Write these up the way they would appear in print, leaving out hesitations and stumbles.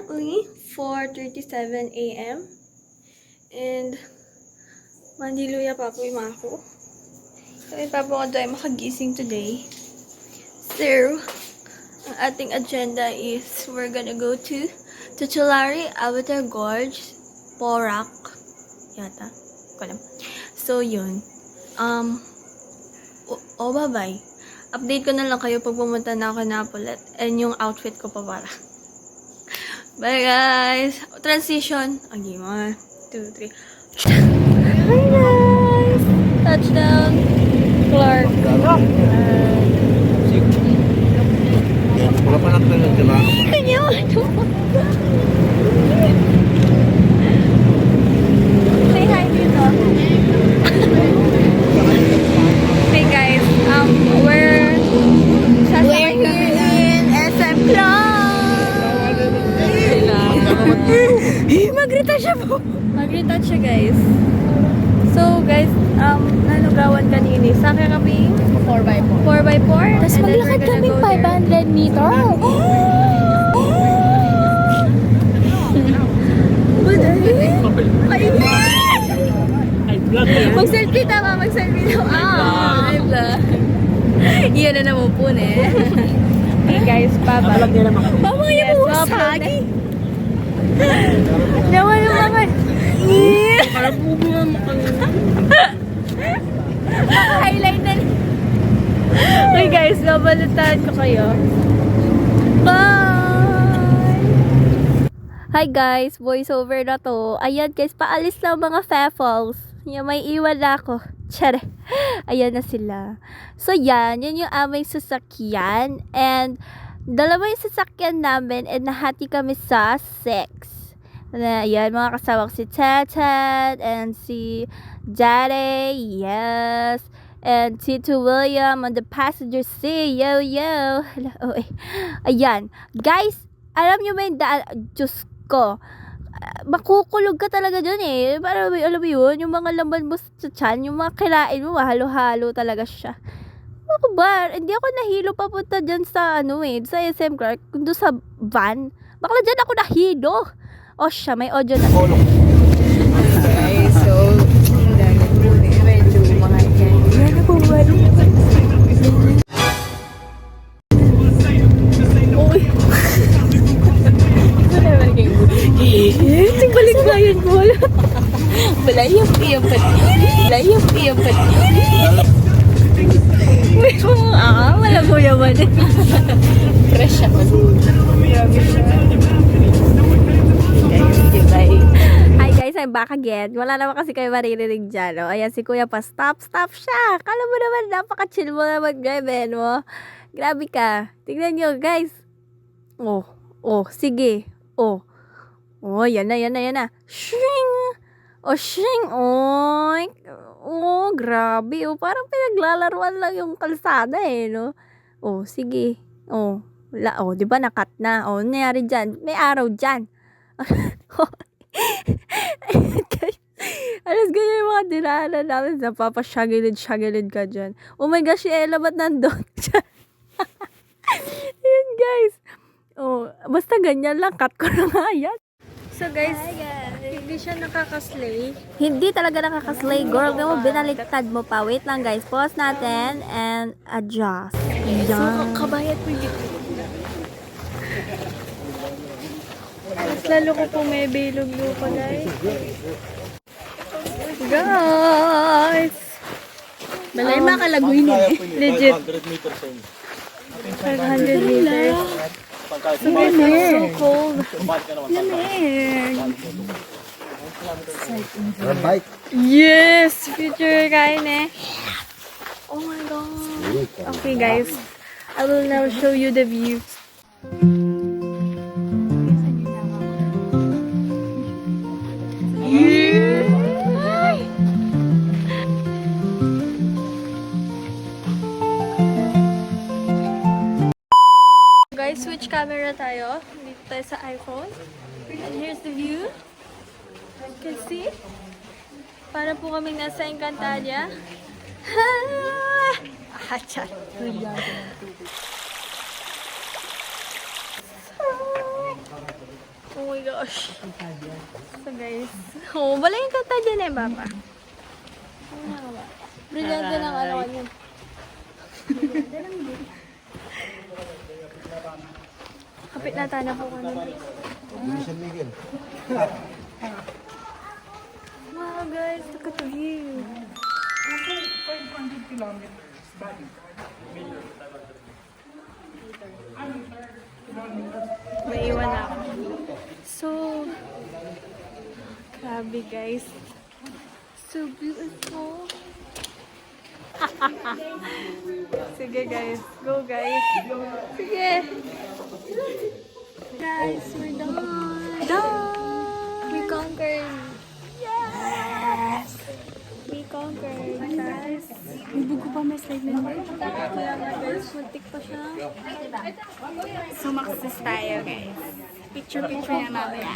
currently 4:37 a.m. and mandiluya pa po yung ako. Kaya pa po ako tayo makagising today. So, ang ating agenda is we're gonna go to Tulare Avatar Gorge, Porac, yata. Ko alam. So, yun. Bye-bye. Update ko na lang kayo pag pumunta na ako na Napolet and yung outfit ko pa para. Bye guys! Transition! Okay, 1, 2, 3. Hi guys! Touchdown! Clark. Wala pa lang tayo ng tira. Kanya! Say hi dito. Hey guys, we're here in SM Club. Mag-retouch siya po. Mag-retouch siya guys. So guys, nalugawan kanini. Saka kami 4x4. 4x4. Tapos maglakad kami 500 meter. Mag-selfie tama, mag-selfie daw. Ay, vlog. Iyan na naman po eh. Hey guys, baba. Baba yung mga sagi. Naman yung mga... Highlight na. Okay guys, babalutahan ko kayo. Bye! Hi guys, voiceover na to. Ayan guys, paalis lang mga Feffles. Yung may iwan na ako. Tsare. Ayan na sila. So yan, yun yung aming sasakyan. And dalawa yung sasakyan namin and nahati kami sa 6. Ayan, mga kasawang si Tatan and si Daddy. Yes. And Tito William on the passenger seat. Yo, yo. Oh, ayan. Guys, alam nyo ba yung Diyos ko. Makukulog ka talaga dyan eh. Para alam mo yun, yung mga laman mo sa tiyan, yung mga kirain mo, halo-halo talaga siya. Ako ba? Hindi ako nahilo papunta dyan sa sa SM Clark, doon sa van. Bakla dyan ako nahilo. Oh siya, may audio na. Okay, so, dahil po medyo mga yan. Yan na po ba? Balik ba yun mo? Balayap iyam pati. Balayap iyam pati. Wala po yaman. Fresh ako. Hi guys, I'm back again. Wala naman kasi kayo maririnig dyan. Oh. Ayan si Kuya pa, stop siya. Kala mo naman, napaka-chill mo naman, drive, mo. Grabe ka. Tignan nyo, guys. Oh, sige. Oh, yan na. Shing! Oh, shing! Oy! Oh, grabe. Oh, parang pinaglalaruan lang yung kalsada no? Oh, sige. Oh, wala. Oh, di ba nakat na? Oh, nangyari dyan? May araw dyan. Alas ganyan yung mga dinaanan namin. Napapasyagilid ka dyan. Oh my gosh, si Ella ba't nandun? Ayan guys. Oh, basta ganyan lang. Cut ko na nga yan. So guys, hindi siya nakakaslay. Hindi talaga nakakaslay. Girl, mo binaliktad mo pa. Wait lang guys. Pause natin and adjust. Yan. So, kabayad po yun. Mas lalo ko po may bilog lupa guys. Guys! Balay makalagoy niya eh. Legit. 500 meters in. 500 meters. So guys, it's so cold. Lamig. Bike. Yes! Future kain eh. Oh my god. Okay guys. I will now show you the view. Guys, switch camera tayo. Dito tayo sa iPhone. And here's the view. You can see. Para po kaming nasa Encantadia. Hacha. gosh. So guys, oh, wala yung tata dyan eh, Papa. Brilyante ng ano yun. Kapit na tayo po ano. San Miguel. Wow guys, look at the view. May iwan na ako. So, grabe guys. So beautiful. Sige guys, go guys. Sige. Guys, we're done. Done. We conquered. Yes. We conquered, guys. Bugo pa may slide na naman. Kaya nga guys, muntik pa siya. Sumakses tayo, guys. Picture na mamaya.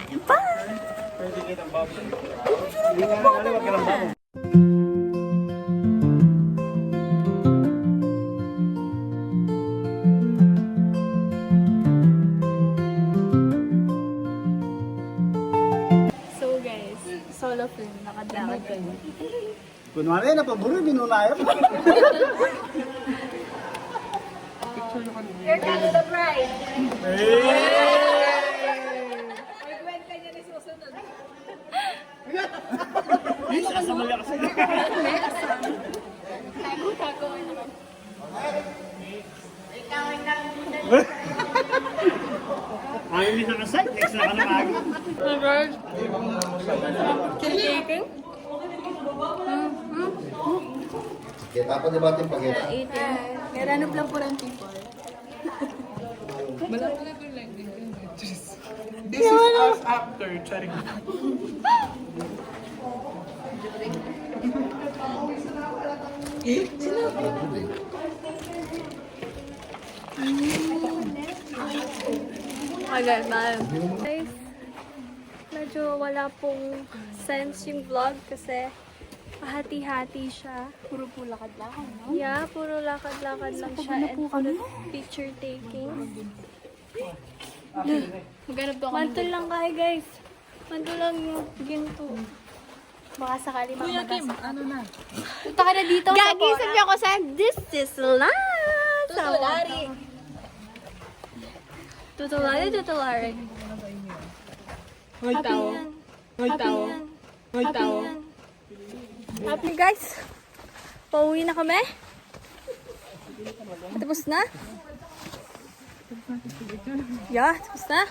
So guys, solo film, nakadakad kami. Kunwari na paburo, binunayo. Here comes the bride. Ayaw niya nakasay, next na ka na agad. Chicken? Kita pa di ba ating pagkita? Meron lang po ng people. This is us after, charing. Agad na. Guys, medyo wala pong sense yung vlog kasi hati-hati siya. Puro po lakad-lakad, no? Yeah, puro lakad-lakad lang siya and puro picture taking. Maghanap to ako. Mantul lang kayo guys. Mantul lang yung ginto. Baka sakali mamagasa. Ano na? Punta ka na dito. Gagi, sabi ako sa this is live. Tutulari. Tutulari, tutulari. Hoy, Happy tao. yan. Hoy, Happy tao. yan. Hoy, Happy tao. yan. Happy guys. Pauwi na kami. Tapos na? Yeah, tapos na?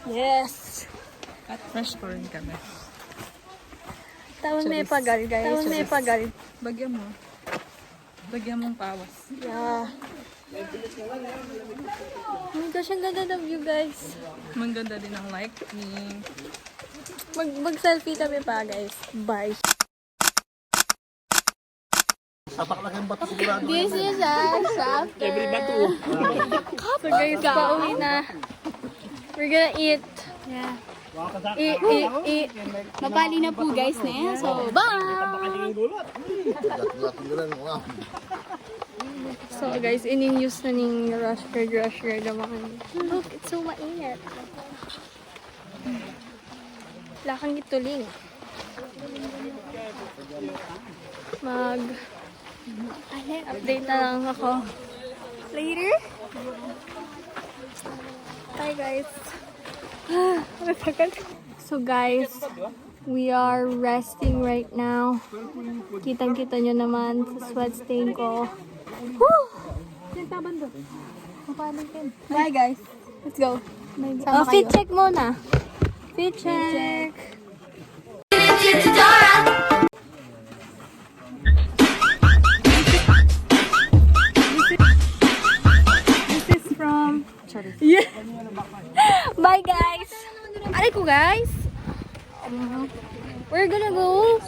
Yes. At fresh corn kami. Tawon may pagal guys. Tawon may pagal. Bagyan mo. Bagyan mong pawas. Yeah. Oh my gosh, ang ganda ng view guys. Maganda din ang lighting. Mag-selfie kami pa guys. Bye. Sapak lang yung bato sigurado. This is us after. Every bato. So guys, pauwi na. We're gonna eat. Yeah. Eat. Mapali na po guys na yan. So, bye! Wow. So guys, in-use na ning rush naman. Look, it's so mainit. Lakang ituling. Update na lang ako. Later. Bye guys. So guys, we are resting right now. Kitang-kita nyo naman sa sweat stain ko. Woo! Bye guys. Let's go. Oh, fit check muna. Fit check. This is from... Yeah. Bye guys. Aray ko guys. We're gonna go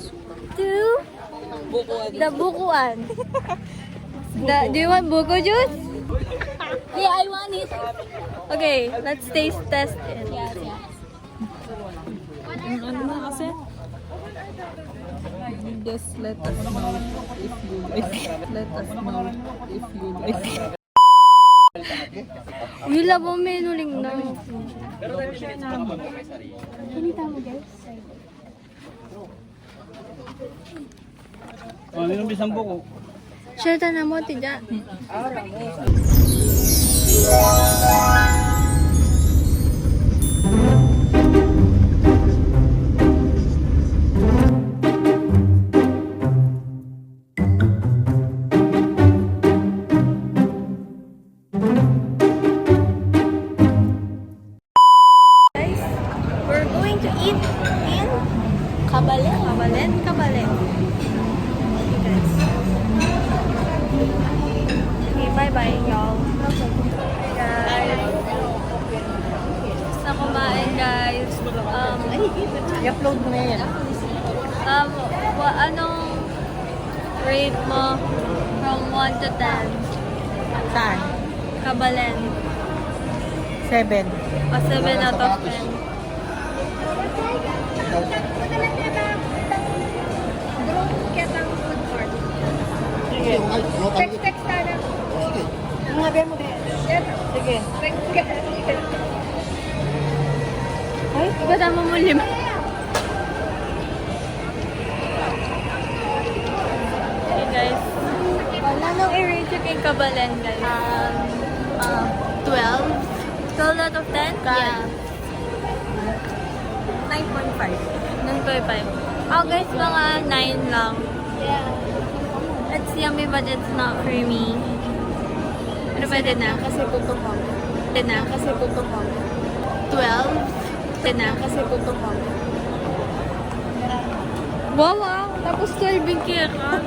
to the Bukuan. Do you want buko juice? Yeah, I want it. Okay, let's taste test it. Yes, yes. Ano na kasi? Just let us know if you like. Let us know if you like. Yung labo menuling na. Kanita mo guys? Oh, minum di sampo ko. Share ta na mo, tiga. Guys, we're going to eat in Kabalen. Kabalen. Okay, guys. Okay, bye-bye, y'all. Guys. Basta kumain, guys. I-upload mo na yan. Anong rate mo from 1 to 10? Saan? Kabalen. 7. O 7 out of 10. Sige. Text na lang. Sige. Mga biya mo din. Sige. Ay, kasama mo 5. Okay, guys. Wala nang i-rate yung kay Kabalen, guys. 12. 12 out of 10? Yeah. 9.5. 9.5. Oh, guys, mga 9 lang. Yeah. It's yummy, but it's not creamy. Pero pwede na. Kasi tutok mo. Pwede na. Kasi tutok mo. 12. Pwede na. Kasi tutok mo. Wow, wow. Tapos 12 yung kaya ka.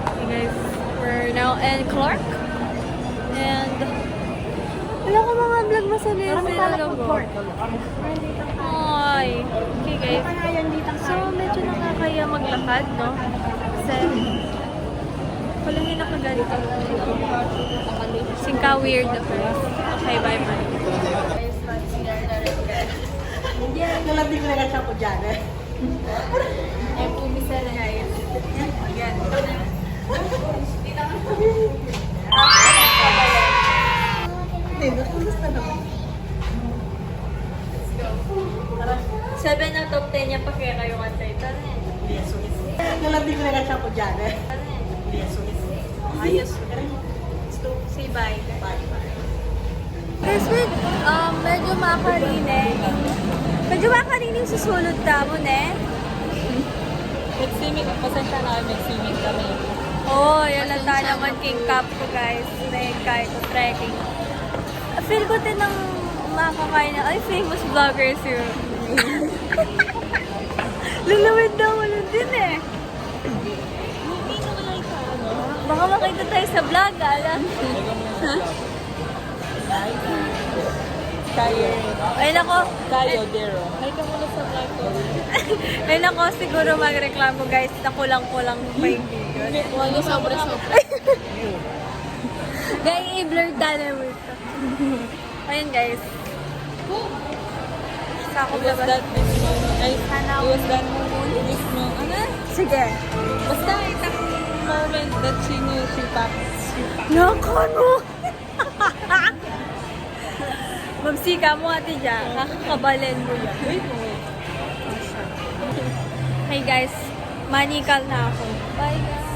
Okay, guys. We're now in Clark. And wala ko mga vlog mo sa Ay. Okay, guys. So, medyo nakakaya maglakad, no? Kasi palagi nakaganito. Singka weird na first. Okay, bye-bye. Nalabing na ka siya po dyan eh. Ay, pumisa na guys. Ayan. Hindi, kumusta naman? 7 out of 10 niya pa kaya kayo kantay. Tara Nalabing na ka siya po dyan eh. Ayos. Say bye. Guys, wait. Medyo makarinig. Medyo makarinig sa sulod tamo, ne? Nag-swimming. Pasensya na kami, nag-swimming kami. Oh, yan lang tayo naman king cup ko, guys. Kahit ko trekking. Feel ko din ng makakain na, ay, famous vloggers yun. Lalawid daw wala din eh. Baka makita tayo sa vlog, alam. Kayo. Ay, nako. Kayo, Dero. Ay, ka muna sa vlog ko. Ay, nako, siguro magreklamo, guys, na kulang-kulang pa yung video. Wala sobra-sobra. Gaya i-blur tayo mo ito. Ayun, guys. Sa ako Was ba? that mismo? Ay, was that mismo? Ano? Sige. Basta itang moment that she knew she packed. Nako, no! Mamsika mo, ate dyan. Kakakabalen mo yan. Wait, wait. Hey, guys. Manikal na ako. Bye, guys.